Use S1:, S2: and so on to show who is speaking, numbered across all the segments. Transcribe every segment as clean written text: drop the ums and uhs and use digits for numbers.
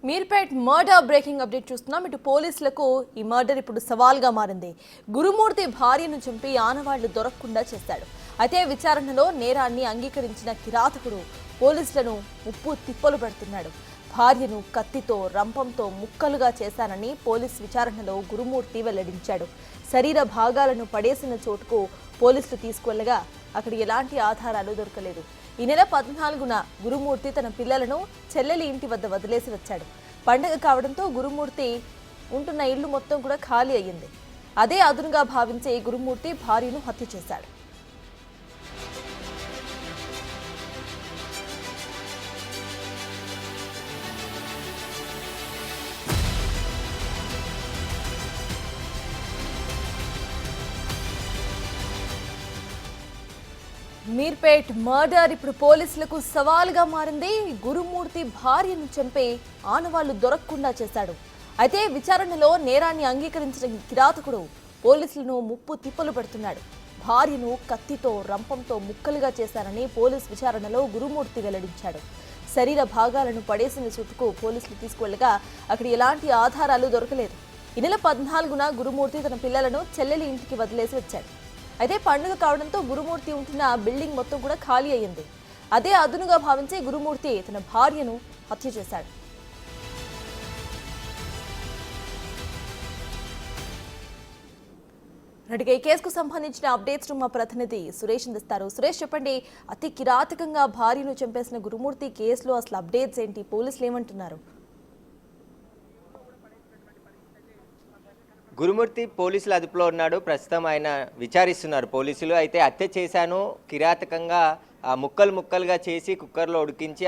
S1: Meerpet murder breaking update చూస్తున్నాం. ఇటు పోలీసులకు ఈ మర్డర్ ఇప్పుడు సవాల్గా మారింది. గురుమూర్తి భార్యను చంపి ఆనవాళ్లు దొరకకుండా చేశాడు. అయితే విచారణలో నేరాన్ని అంగీకరించిన కిరాతకుడు పోలీసులను ముప్పు తిప్పలు పెడుతున్నాడు. భార్యను కత్తితో రంపంతో ముక్కలుగా చేశానని పోలీస్ విచారణలో గురుమూర్తి వెల్లడించాడు. శరీర భాగాలను పడేసిన చోటుకు పోలీసులు తీసుకువెళ్లగా అక్కడ ఎలాంటి ఆధారాలు దొరకలేదు. ఈ నెల 14న గురుమూర్తి తన పిల్లలను చెల్లెలి ఇంటి వద్ద వదిలేసి వచ్చాడు. పండగ కావడంతో గురుమూర్తి ఉంటున్న ఇల్లు మొత్తం కూడా ఖాళీ అయ్యింది. అదే అదునుగా భావించే గురుమూర్తి భార్యను హత్య చేశాడు. మీర్పేట్ మర్డర్ ఇప్పుడు పోలీసులకు సవాల్గా మారింది. గురుమూర్తి భార్యను చంపి ఆనవాళ్లు దొరకకుండా చేశాడు. అయితే విచారణలో నేరాన్ని అంగీకరించిన కిరాతకుడు పోలీసులను ముప్పు తిప్పలు పెడుతున్నాడు. భార్యను కత్తితో రంపంతో ముక్కలుగా చేశారని పోలీస్ విచారణలో గురుమూర్తి వెల్లడించాడు. శరీర భాగాలను పడేసిన చోటుకు పోలీసులు తీసుకువెళ్లగా అక్కడ ఎలాంటి ఆధారాలు దొరకలేదు. ఈ నెల 14న గురుమూర్తి తన పిల్లలను చెల్లెలి ఇంటికి వదిలేసి వచ్చాడు. అయితే పండుగ కావడంతో గురుమూర్తి ఉంటున్న బిల్డింగ్ మొత్తం కూడా ఖాళీ అయ్యింది. అదే అదునుగా భావించి గురుమూర్తి తన భార్యను హత్య చేశాడు. ఈ కేసుకు సంబంధించిన అప్డేట్స్ మా ప్రతినిధి సురేష్ అందిస్తారు. సురేష్, చెప్పండి, అతి కిరాతకంగా భార్యను చంపేసిన గురుమూర్తి కేసులో అసలు అప్డేట్స్ ఏంటి? పోలీసులు ఏమంటున్నారు?
S2: గురుమూర్తి పోలీసుల అదుపులో ఉన్నాడు. ప్రస్తుతం ఆయన విచారిస్తున్నారు పోలీసులు. అయితే హత్య చేశాను, కిరాతకంగా ముక్కలు ముక్కలుగా చేసి కుక్కర్లో ఉడికించి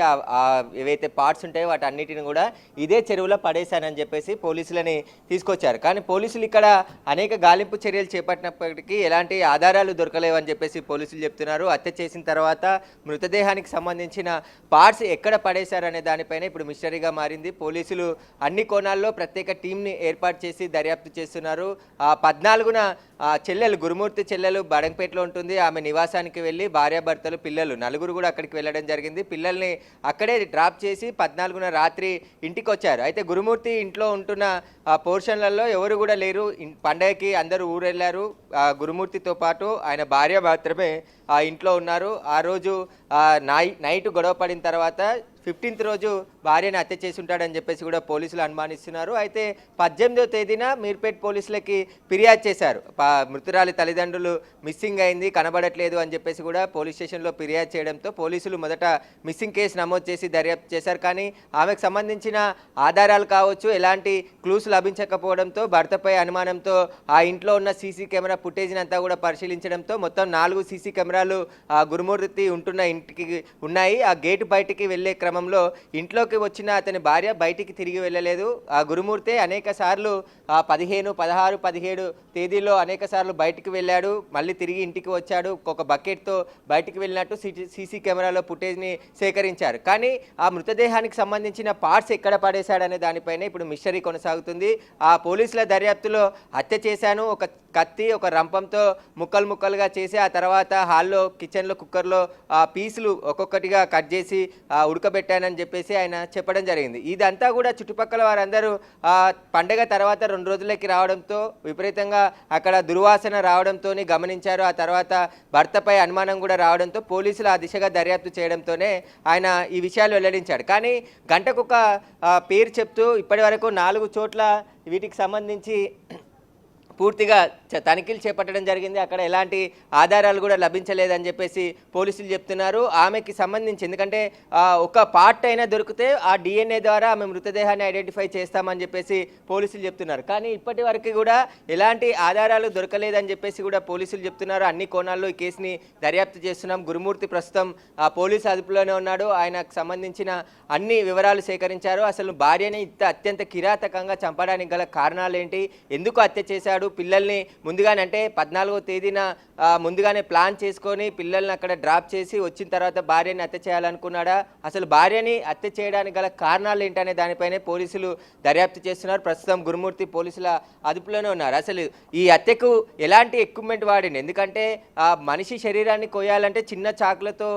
S2: ఏవైతే పార్ట్స్ ఉంటాయో వాటి అన్నిటిని కూడా ఇదే చెరువులో పడేశానని చెప్పేసి పోలీసులని తీసుకొచ్చారు. కానీ పోలీసులు ఇక్కడ అనేక గాలింపు చర్యలు చేపట్టినప్పటికీ ఎలాంటి ఆధారాలు దొరకలేవని చెప్పేసి పోలీసులు చెప్తున్నారు. హత్య చేసిన తర్వాత మృతదేహానికి సంబంధించిన పార్ట్స్ ఎక్కడ పడేశారనే దానిపైన ఇప్పుడు మిస్టరీగా మారింది. పోలీసులు అన్ని కోణాల్లో ప్రత్యేక టీంని ఏర్పాటు చేసి దర్యాప్తు చేస్తున్నారు. 14న చెల్లెలు గురుమూర్తి చెల్లెలు బడంపేటలో ఉంటుంది. ఆమె నివాసానికి వెళ్ళి భార్యాభర్తలు పిల్లలు నలుగురు కూడా అక్కడికి వెళ్ళడం జరిగింది. పిల్లల్ని అక్కడే డ్రాప్ చేసి 14న రాత్రి ఇంటికి వచ్చారు. అయితే గురుమూర్తి ఇంట్లో ఉంటున్న పోర్షన్లలో ఎవరు కూడా లేరు. పండగకి అందరూ ఊరెళ్ళారు. గురుమూర్తితో పాటు ఆయన భార్య మాత్రమే ఆ ఇంట్లో ఉన్నారు. ఆ రోజు నైట్ గొడవ పడిన తర్వాత 15th రోజు భార్యను హత్య చేసి ఉంటాడని చెప్పేసి కూడా పోలీసులు అనుమానిస్తున్నారు. అయితే 18వ తేదీన మీర్పేట్ పోలీసులకి ఫిర్యాదు చేశారు. మృతురాలి తల్లిదండ్రులు మిస్సింగ్ అయింది, కనబడట్లేదు అని చెప్పేసి కూడా పోలీస్ స్టేషన్లో ఫిర్యాదు చేయడంతో పోలీసులు మొదట మిస్సింగ్ కేసు నమోదు చేసి దర్యాప్తు చేశారు. కానీ ఆమెకు సంబంధించిన ఆధారాలు కావచ్చు, ఎలాంటి క్లూస్ లభించకపోవడంతో భర్తపై అనుమానంతో ఆ ఇంట్లో ఉన్న సీసీ కెమెరా ఫుటేజ్ని అంతా కూడా పరిశీలించడంతో మొత్తం 4 సీసీ కెమెరాలు గురుమూర్తి ఉంటున్న ఇంటికి ఉన్నాయి. ఆ గేటు బయటికి వెళ్లే క్రమంలో ఇంట్లోకి వచ్చిన అతని భార్య బయటికి తిరిగి వెళ్ళలేదు. ఆ గురుమూర్తి అనేక సార్లు 15, 16, 17 తేదీలో అనేక సార్లు బయటికి వెళ్ళాడు. మళ్ళీ తిరిగి ఇంటికి వచ్చాడు. ఒక బకెట్తో బయటికి వెళ్ళినట్టు సీసీ కెమెరాలో ఫుటేజ్ని సేకరించారు. కానీ ఆ మృతదేహానికి సంబంధించిన పార్ట్స్ ఎక్కడ పడేశాడనే దానిపైన ఇప్పుడు మిస్టరీ కొనసాగుతుంది. ఆ పోలీసుల దర్యాప్తులో హత్య చేశాను, ఒక కత్తి ఒక రంపంతో ముక్కలు ముక్కలుగా చేసి ఆ తర్వాత హాల్లో కిచెన్లో కుక్కర్లో పీసులు ఒక్కొక్కటిగా కట్ చేసి ఉడకబెట్టానని చెప్పేసి ఆయన చెప్పడం జరిగింది. ఇదంతా కూడా చుట్టుపక్కల వారందరూ పండగ తర్వాత 2 రోజులకి రావడంతో విపరీతంగా అక్కడ దుర్వాసన రావడంతో గమనించారు. ఆ తర్వాత భర్తపై అనుమానం కూడా రావడంతో పోలీసులు ఆ దిశగా దర్యాప్తు చేయడంతోనే ఆయన ఈ విషయాలు వెల్లడించాడు. కానీ గంటకొక పేరు చెప్తూ ఇప్పటి వరకు 4 చోట్ల వీటికి సంబంధించి పూర్తిగా తనిఖీలు చేపట్టడం జరిగింది. అక్కడ ఎలాంటి ఆధారాలు కూడా లభించలేదని చెప్పేసి పోలీసులు చెప్తున్నారు. ఆమెకి సంబంధించి ఎందుకంటే ఒక పార్ట్ అయినా దొరికితే ఆ DNA ద్వారా ఆమె మృతదేహాన్ని ఐడెంటిఫై చేస్తామని చెప్పేసి పోలీసులు చెప్తున్నారు. కానీ ఇప్పటి వరకు కూడా ఎలాంటి ఆధారాలు దొరకలేదని చెప్పేసి కూడా పోలీసులు చెప్తున్నారు. అన్ని కోణాల్లో ఈ కేసుని దర్యాప్తు చేస్తున్నాం. గురుమూర్తి ప్రస్తుతం పోలీసు అదుపులోనే ఉన్నాడు. ఆయనకు సంబంధించిన అన్ని వివరాలు సేకరించారు. అసలు భార్యని అత్యంత కిరాతకంగా చంపడానికి గల కారణాలు ఏంటి, ఎందుకు హత్య చేశాడు, పిల్లల్ని ముందుగానే అంటే 14వ తేదీన ముందుగానే ప్లాన్ చేసుకొని పిల్లల్ని అక్కడ డ్రాప్ చేసి వచ్చిన తర్వాత భార్యని హత్య చేయాలనుకున్నాడా, అసలు భార్యని హత్య చేయడానికి గల కారణాలు ఏంటనే దానిపైనే పోలీసులు దర్యాప్తు చేస్తున్నారు. ప్రస్తుతం గురుమూర్తి పోలీసుల అదుపులోనే ఉన్నారు. అసలు ఈ హత్యకు ఎలాంటి ఎక్విప్మెంట్ వాడింది, ఎందుకంటే మనిషి శరీరాన్ని కోయాలంటే చిన్న చాకులతో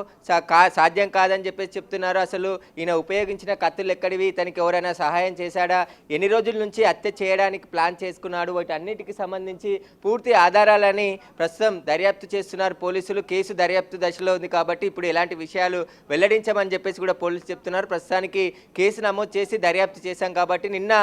S2: సాధ్యం కాదని చెప్పేసి చెప్తున్నారు. అసలు ఈయన ఉపయోగించిన కత్తులు ఎక్కడివి, తనకి ఎవరైనా సహాయం చేశాడా, ఎన్ని రోజుల నుంచి హత్య చేయడానికి ప్లాన్ చేసుకున్నాడు, వాటన్నిటికి సంబంధించి పూర్తి ఆధారాలని ప్రస్తుతం దర్యాప్తు చేస్తున్నారు పోలీసులు. కేసు దర్యాప్తు దశలో ఉంది కాబట్టి ఇప్పుడు ఎలాంటి విషయాలు వెల్లడించమని చెప్పేసి కూడా పోలీసులు చెప్తున్నారు. ప్రస్తుతానికి కేసు నమోదు చేసి దర్యాప్తు చేశాం కాబట్టి నిన్న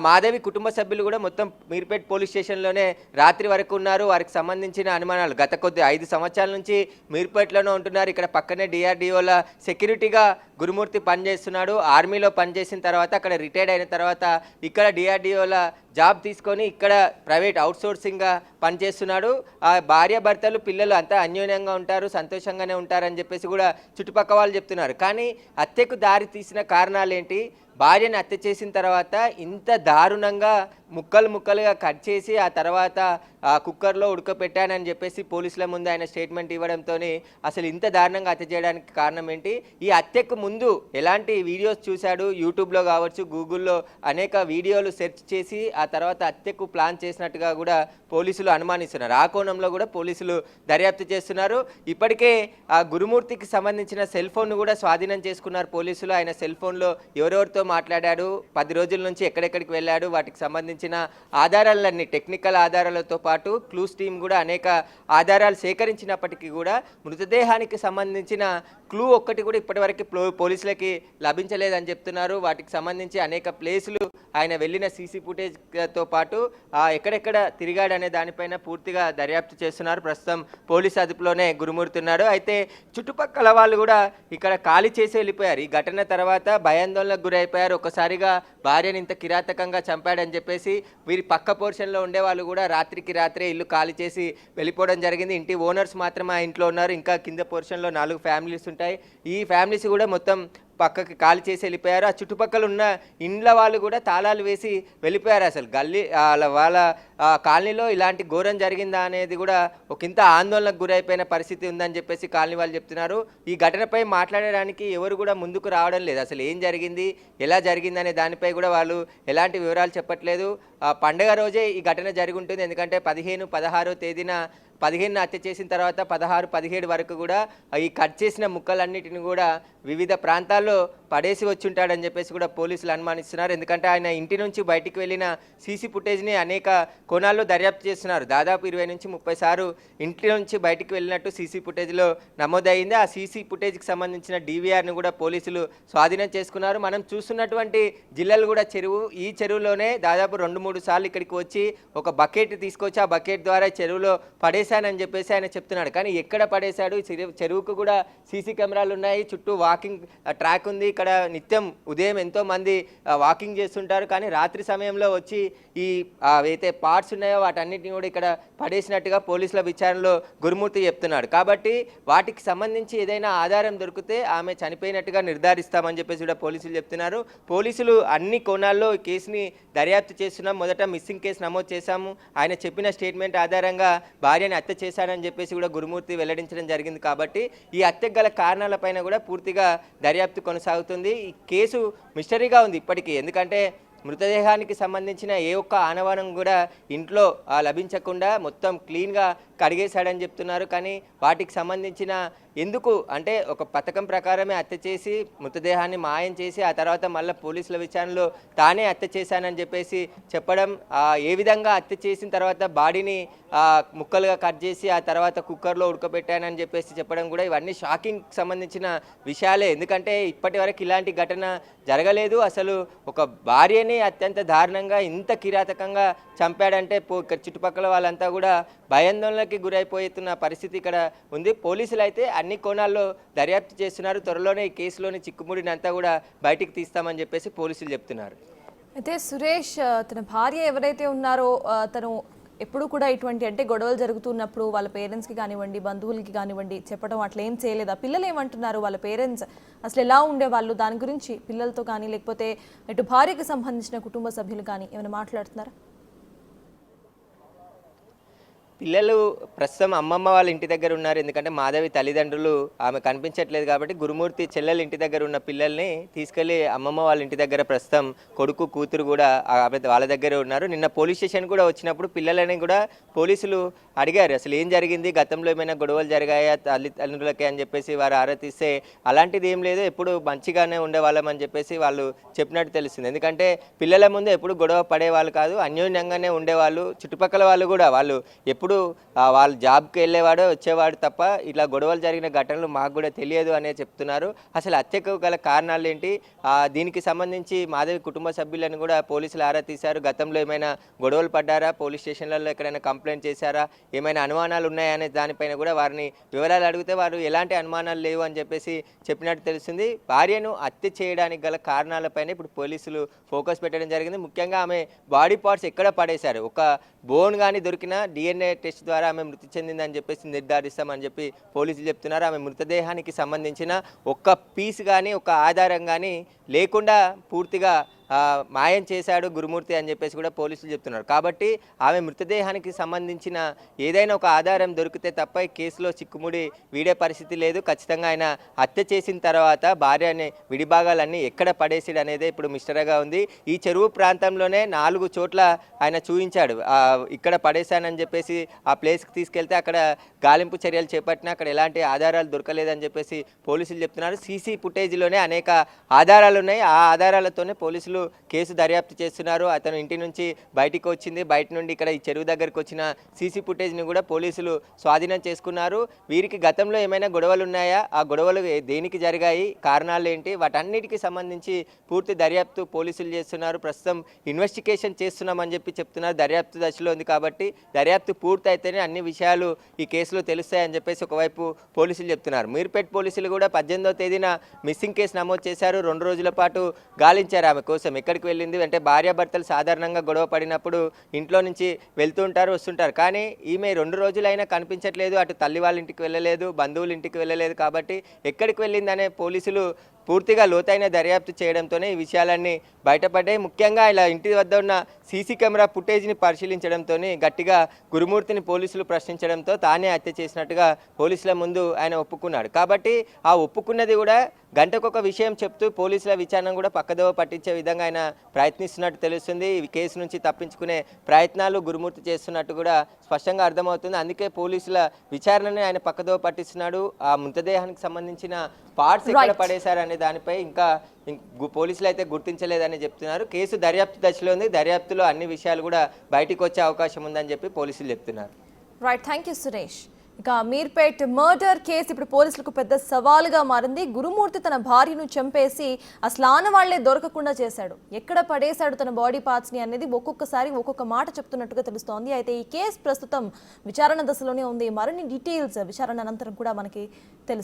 S2: మాధవి కుటుంబ సభ్యులు కూడా మొత్తం మీర్పేట పోలీస్ స్టేషన్లోనే రాత్రి వరకు ఉన్నారు. వారికి సంబంధించిన అనుమానాలు గత 5 సంవత్సరాల నుంచి మీర్పేటలోనే ఉంటున్నారు. ఇక్కడ పక్కనే డిఆర్డిఓల సెక్యూరిటీగా గురుమూర్తి పనిచేస్తున్నాడు. ఆర్మీలో పనిచేసిన తర్వాత అక్కడ రిటైర్డ్ అయిన తర్వాత ఇక్కడ డిఆర్డిఓల జాబ్ తీసుకొని ఇక్కడ ప్రైవేట్ అవుట్సోర్సింగ్గా పనిచేస్తున్నాడు. ఆ భార్యాభర్తలు పిల్లలు అంతా అన్యోన్యంగా ఉంటారు, సంతోషంగానే ఉంటారని చెప్పేసి కూడా చుట్టుపక్కల వాళ్ళు చెప్తున్నారు. కానీ హత్యకు దారి తీసిన కారణాలు ఏంటి, భార్యను హత్య చేసిన తర్వాత ఇంత దారుణంగా ముక్కలుగా కట్ చేసి ఆ తర్వాత కుక్కర్లో ఉడకపెట్టానని చెప్పేసి పోలీసుల ముందు ఆయన స్టేట్మెంట్ ఇవ్వడంతో అసలు ఇంత దారుణంగా హత్య చేయడానికి కారణం ఏంటి, ఈ హత్యకు ముందు ఎలాంటి వీడియోస్ చూశాడు, యూట్యూబ్లో కావచ్చు గూగుల్లో అనేక వీడియోలు సెర్చ్ చేసి ఆ తర్వాత హత్యకు ప్లాన్ చేసినట్టుగా కూడా పోలీసులు అనుమానిస్తున్నారు. ఆ కోణంలో కూడా పోలీసులు దర్యాప్తు చేస్తున్నారు. ఇప్పటికే ఆ గురుమూర్తికి సంబంధించిన సెల్ ఫోన్ను కూడా స్వాధీనం చేసుకున్నారు పోలీసులు. ఆయన సెల్ ఫోన్లో ఎవరెవరితో మాట్లాడాడు, 10 రోజుల నుంచి ఎక్కడెక్కడికి వెళ్ళాడు, వాటికి సంబంధించిన ఆధారాలన్నీ టెక్నికల్ ఆధారాలతో పాటు క్లూస్ టీం కూడా అనేక ఆధారాలు సేకరించినప్పటికీ కూడా మృతదేహానికి సంబంధించిన క్లూ ఒక్కటి కూడా ఇప్పటివరకు పోలీసులకి లభించలేదని చెప్తున్నారు. వాటికి సంబంధించి అనేక ప్లేసులు ఆయన వెళ్ళిన సీసీ ఫుటేజ్తో పాటు ఎక్కడెక్కడ తిరిగాడనే దానిపైన పూర్తిగా దర్యాప్తు చేస్తున్నారు. ప్రస్తుతం పోలీసు అదుపులోనే గురుమూర్తి ఉన్నాడు. అయితే చుట్టుపక్కల వాళ్ళు కూడా ఇక్కడ ఖాళీ చేసి వెళ్ళిపోయారు. ఈ ఘటన తర్వాత భయాందోళనకు గురైపోయారు. ఒకసారిగా భార్యని ఇంత కిరాతకంగా చంపాడని చెప్పేసి వీరి పక్క పోర్షన్లో ఉండేవాళ్ళు కూడా రాత్రికి రాత్రే ఇల్లు ఖాళీ చేసి వెళ్ళిపోవడం జరిగింది. ఇంటి ఓనర్స్ మాత్రమే ఆ ఇంట్లో ఉన్నారు. ఇంకా కింద పోర్షన్లో 4 ఫ్యామిలీస్ ఉంటాయి. ఈ ఫ్యామిలీస్ కూడా మొత్తం పక్కకి ఖాళీ చేసి వెళ్ళిపోయారు. ఆ చుట్టుపక్కల ఉన్న ఇండ్ల వాళ్ళు కూడా తాళాలు వేసి వెళ్ళిపోయారు. అసలు వాళ్ళ కాలనీలో ఇలాంటి ఘోరం జరిగిందా అనేది కూడా ఒకంత ఆందోళనకు గురైపోయిన పరిస్థితి ఉందని చెప్పేసి కాలనీ వాళ్ళు చెప్తున్నారు. ఈ ఘటనపై మాట్లాడడానికి ఎవరు కూడా ముందుకు రావడం లేదు. అసలు ఏం జరిగింది, ఎలా జరిగింది అనే దానిపై కూడా వాళ్ళు ఎలాంటి వివరాలు చెప్పట్లేదు. పండగ రోజే ఈ ఘటన జరిగి ఉంటుంది. ఎందుకంటే 15, 16వ తేదీన 15న హత్య చేసిన తర్వాత 16, 17 వరకు కూడా ఈ కట్ చేసిన ముక్కలన్నిటిని కూడా వివిధ ప్రాంతాల్లో పడేసి వచ్చి ఉంటాడని చెప్పేసి కూడా పోలీసులు అనుమానిస్తున్నారు. ఎందుకంటే ఆయన ఇంటి నుంచి బయటికి వెళ్ళిన సీసీ ఫుటేజ్ని అనేక కోణాల్లో దర్యాప్తు చేస్తున్నారు. దాదాపు 20 నుంచి 30 సార్లు ఇంటి నుంచి బయటికి వెళ్ళినట్టు సీసీ ఫుటేజ్లో నమోదైంది. ఆ సీసీ ఫుటేజ్కి సంబంధించిన DVRను కూడా పోలీసులు స్వాధీనం చేసుకున్నారు. మనం చూస్తున్నటువంటి జిల్లాలు కూడా చెరువు, ఈ చెరువులోనే దాదాపు 2-3 సార్లు ఇక్కడికి వచ్చి ఒక బకెట్ తీసుకొచ్చి ఆ బకెట్ ద్వారా చెరువులో పడేశానని చెప్పేసి ఆయన చెప్తున్నాడు. కానీ ఎక్కడ పడేశాడు, చెరువుకు కూడా సీసీ కెమెరాలు ఉన్నాయి, చుట్టూ వాకింగ్ ట్రాక్ ఉంది. ఇక్కడ నిత్యం ఉదయం ఎంతో మంది వాకింగ్ చేస్తుంటారు. కానీ రాత్రి సమయంలో వచ్చి ఈ ఏవైతే పార్ట్స్ ఉన్నాయో వాటన్నిటిని కూడా ఇక్కడ పడేసినట్టుగా పోలీసుల విచారణలో గురుమూర్తి చెప్తున్నాడు. కాబట్టి వాటికి సంబంధించి ఏదైనా ఆధారం దొరికితే ఆమె చనిపోయినట్టుగా నిర్ధారిస్తామని చెప్పేసి కూడా పోలీసులు చెప్తున్నారు. పోలీసులు అన్ని కోణాల్లో ఈ కేసుని దర్యాప్తు చేస్తున్నాం. మొదట మిస్సింగ్ కేసు నమోదు చేశాము. ఆయన చెప్పిన స్టేట్మెంట్ ఆధారంగా భార్యని హత్య చేశానని చెప్పేసి కూడా గురుమూర్తి వెల్లడించడం జరిగింది. కాబట్టి ఈ హత్యకు గల కారణాలపైన కూడా పూర్తిగా దర్యాప్తు కొనసాగుతుంది. ఈ కేసు మిస్టరీగా ఉంది ఇప్పటికీ. ఎందుకంటే మృతదేహానికి సంబంధించిన ఏ ఒక్క ఆనవానం కూడా ఇంట్లో లభించకుండా మొత్తం క్లీన్గా కడిగేశాడని చెప్తున్నారు. కానీ వాటికి సంబంధించిన ఎందుకు అంటే ఒక పథకం ప్రకారమే హత్య చేసి మృతదేహాన్ని మాయం చేసి ఆ తర్వాత మళ్ళీ పోలీసుల విచారణలో తానే హత్య చేశానని చెప్పేసి చెప్పడం, ఏ విధంగా హత్య చేసిన తర్వాత బాడీని ముక్కలుగా కట్ చేసి ఆ తర్వాత కుక్కర్లో ఉడకబెట్టానని చెప్పేసి చెప్పడం కూడా ఇవన్నీ షాకింగ్కి సంబంధించిన విషయాలే. ఎందుకంటే ఇప్పటి వరకు ఇలాంటి ఘటన జరగలేదు. అసలు ఒక భార్యని అత్యంత దారుణంగా ఇంత కిరాతకంగా చంపాడంటే చుట్టుపక్కల వాళ్ళంతా కూడా భయాందోళనకి గురైపోతున్న పరిస్థితి ఇక్కడ ఉంది. పోలీసులు అయితే అన్ని కోణాల్లో దర్యాప్తు చేస్తున్నారు. త్వరలోనే ఈ కేసులోని చిక్కుముడిని అంతా కూడా బయటికి తీస్తామని చెప్పేసి పోలీసులు చెప్తున్నారు.
S1: అయితే సురేష్, తన భార్య ఎవరైతే ఉన్నారో తను ఎప్పుడు కూడా ఇటువంటి అంటే గొడవలు జరుగుతున్నప్పుడు వాళ్ళ పేరెంట్స్కి కానివ్వండి, బంధువులకి కానివ్వండి చెప్పడం అట్లా ఏం చేయలేదా? పిల్లలు ఏమంటున్నారు, వాళ్ళ పేరెంట్స్ అసలు ఎలా ఉండేవాళ్ళు, దాని గురించి పిల్లలతో కానీ లేకపోతే ఇటు భార్యకి సంబంధించిన కుటుంబ సభ్యులు కానీ ఏమైనా మాట్లాడుతున్నారా?
S2: పిల్లలు ప్రస్తుతం అమ్మమ్మ వాళ్ళ ఇంటి దగ్గర ఉన్నారు. ఎందుకంటే మాధవి తల్లిదండ్రులు ఆమె కనిపించట్లేదు కాబట్టి గురుమూర్తి చెల్లెలు ఇంటి దగ్గర ఉన్న పిల్లల్ని తీసుకెళ్లి అమ్మమ్మ వాళ్ళ ఇంటి దగ్గర ప్రస్తుతం కొడుకు కూతురు కూడా వాళ్ళ దగ్గరే ఉన్నారు. నిన్న పోలీస్ స్టేషన్ కూడా వచ్చినప్పుడు పిల్లలని కూడా పోలీసులు అడిగారు, అసలు ఏం జరిగింది, గతంలో ఏమైనా గొడవలు జరిగాయా తల్లిదండ్రులకి అని చెప్పేసి వారు ఆరా తీస్తే అలాంటిది ఏం లేదు, ఎప్పుడు మంచిగానే ఉండేవాళ్ళం అని చెప్పేసి వాళ్ళు చెప్పినట్టు తెలుస్తుంది. ఎందుకంటే పిల్లల ముందు ఎప్పుడు గొడవ పడేవాళ్ళు కాదు, అన్యోన్యంగానే ఉండేవాళ్ళు. చుట్టుపక్కల వాళ్ళు కూడా వాళ్ళు ఎప్పుడు వాళ్ళు జాబ్కి వెళ్ళేవాడు వచ్చేవాడు తప్ప ఇట్లా గొడవలు జరిగిన ఘటనలు మాకు కూడా తెలియదు అనే చెప్తున్నారు. అసలు హత్యకు గల కారణాలు ఏంటి, దీనికి సంబంధించి మాధవి కుటుంబ సభ్యులను కూడా పోలీసులు ఆరా తీశారు. గతంలో ఏమైనా గొడవలు పడ్డారా, పోలీస్ స్టేషన్లలో ఎక్కడైనా కంప్లైంట్ చేశారా, ఏమైనా అనుమానాలు ఉన్నాయనే దానిపైన కూడా వారిని వివరాలు అడిగితే వారు ఎలాంటి అనుమానాలు లేవు అని చెప్పేసి చెప్పినట్టు తెలుస్తుంది. భార్యను హత్య చేయడానికి గల కారణాలపైన ఇప్పుడు పోలీసులు ఫోకస్ పెట్టడం జరిగింది. ముఖ్యంగా ఆమె బాడీ పార్ట్స్ ఎక్కడ పడేశారు, ఒక బోన్ కానీ దొరికినా DNA టెస్ట్ ద్వారా ఆమె మృతి చెందిందని చెప్పేసి నిర్ధారిస్తామని చెప్పి పోలీసులు చెప్తున్నారు. ఆమె మృతదేహానికి సంబంధించిన ఒక్క పీస్ కానీ ఒక ఆధారం కానీ లేకుండా పూర్తిగా మాయం చేశాడు గురుమూర్తి అని చెప్పేసి కూడా పోలీసులు చెప్తున్నారు. కాబట్టి ఆమె మృతదేహానికి సంబంధించిన ఏదైనా ఒక ఆధారం దొరికితే తప్ప ఈ కేసులో చిక్కుముడి వీడే పరిస్థితి లేదు. ఖచ్చితంగా ఆయన హత్య చేసిన తర్వాత భార్యని విడిభాగాలన్నీ ఎక్కడ పడేసాడు అనేది ఇప్పుడు మిస్టరీగా ఉంది. ఈ చెరువు ప్రాంతంలోనే 4 చోట్ల ఆయన చూపించాడు, ఇక్కడ పడేశానని చెప్పేసి ఆ ప్లేస్కి తీసుకెళ్తే అక్కడ గాలింపు చర్యలు చేపట్టినా అక్కడ ఎలాంటి ఆధారాలు దొరకలేదని చెప్పేసి పోలీసులు చెప్తున్నారు. సీసీ ఫుటేజ్లోనే అనేక ఆధారాలు ఉన్నాయి, ఆ ఆధారాలతోనే పోలీసులు కేసు దర్యాప్తు చేస్తున్నారు. అతను ఇంటి నుంచి బయటికి వచ్చింది, బయట నుండి ఇక్కడ ఈ చెరువు దగ్గరికి వచ్చిన సీసీ ఫుటేజ్ని కూడా పోలీసులు స్వాధీనం చేసుకున్నారు. వీరికి గతంలో ఏమైనా గొడవలు ఉన్నాయా, ఆ గొడవలు దేనికి జరిగాయి, కారణాలు ఏంటి, వాటన్నిటికీ సంబంధించి పూర్తి దర్యాప్తు పోలీసులు చేస్తున్నారు. ప్రస్తుతం ఇన్వెస్టిగేషన్ చేస్తున్నామని చెప్పి చెప్తున్నారు. దర్యాప్తు దశలో ఉంది కాబట్టి దర్యాప్తు పూర్తి అయితేనే అన్ని విషయాలు ఈ కేసులో తెలుస్తాయని చెప్పేసి ఒకవైపు పోలీసులు చెప్తున్నారు. మీర్పేట్ పోలీసులు కూడా 18వ తేదీన మిస్సింగ్ కేసు నమోదు చేశారు. 2 రోజుల పాటు గాలించారు ఆమె కోసం, ఎక్కడికి వెళ్ళింది అంటే భార్యాభర్తలు సాధారణంగా గొడవ పడినప్పుడు ఇంట్లో నుంచి వెళ్తూ ఉంటారు వస్తుంటారు, కానీ ఈమె 2 రోజులైనా కనిపించట్లేదు, అటు తల్లి వాళ్ళ ఇంటికి వెళ్ళలేదు, బంధువుల ఇంటికి వెళ్ళలేదు. కాబట్టి ఎక్కడికి వెళ్ళిందనే పోలీసులు పూర్తిగా లోతైన దర్యాప్తు చేయడంతోనే ఈ విషయాలన్నీ బయటపడ్డాయి. ముఖ్యంగా ఇలా ఇంటి వద్ద ఉన్న సీసీ కెమెరా ఫుటేజ్ని పరిశీలించడంతో గట్టిగా గురుమూర్తిని పోలీసులు ప్రశ్నించడంతో తానే హత్య చేసినట్టుగా పోలీసుల ముందు ఆయన ఒప్పుకున్నాడు. కాబట్టి ఆ ఒప్పుకున్నది కూడా గంటకొక విషయం చెప్తూ పోలీసుల విచారణ కూడా పక్కదోవ పట్టించే విధంగా ఆయన ప్రయత్నిస్తున్నట్టు తెలుస్తుంది. ఈ కేసు నుంచి తప్పించుకునే ప్రయత్నాలు గురుమూర్తి చేస్తున్నట్టు కూడా స్పష్టంగా అర్థమవుతుంది. అందుకే పోలీసుల విచారణని ఆయన పక్కదోవ పట్టిస్తున్నాడు. ఆ మృతదేహానికి సంబంధించిన పార్ట్స్ ఎక్కడ పడేశారనే దానిపై ఇంకా పోలీసులు అయితే గుర్తించలేదని చెప్తున్నారు. కేసు దర్యాప్తు దశలో ఉంది, దర్యాప్తులో అన్ని విషయాలు కూడా బయటికి వచ్చే అవకాశం ఉందని చెప్పి పోలీసులు చెప్తున్నారు.
S1: Right, thank you Suresh. ఇక మీర్పేట్ మర్డర్ కేసు ఇప్పుడు పోలీసులకు పెద్ద సవాలుగా మారింది. గురుమూర్తి తన భార్యను చంపేసి అసలు ఆనవాళ్లే దొరకకుండా చేశాడు, ఎక్కడ పడేశాడు తన బాడీ పార్ట్స్ని అనేది ఒక్కొక్కసారి ఒక్కొక్క మాట చెప్తున్నట్టుగా తెలుస్తోంది. అయితే ఈ కేసు ప్రస్తుతం విచారణ దశలోనే ఉంది. మరిన్ని డీటెయిల్స్ విచారణ అనంతరం కూడా మనకి తెలుసు.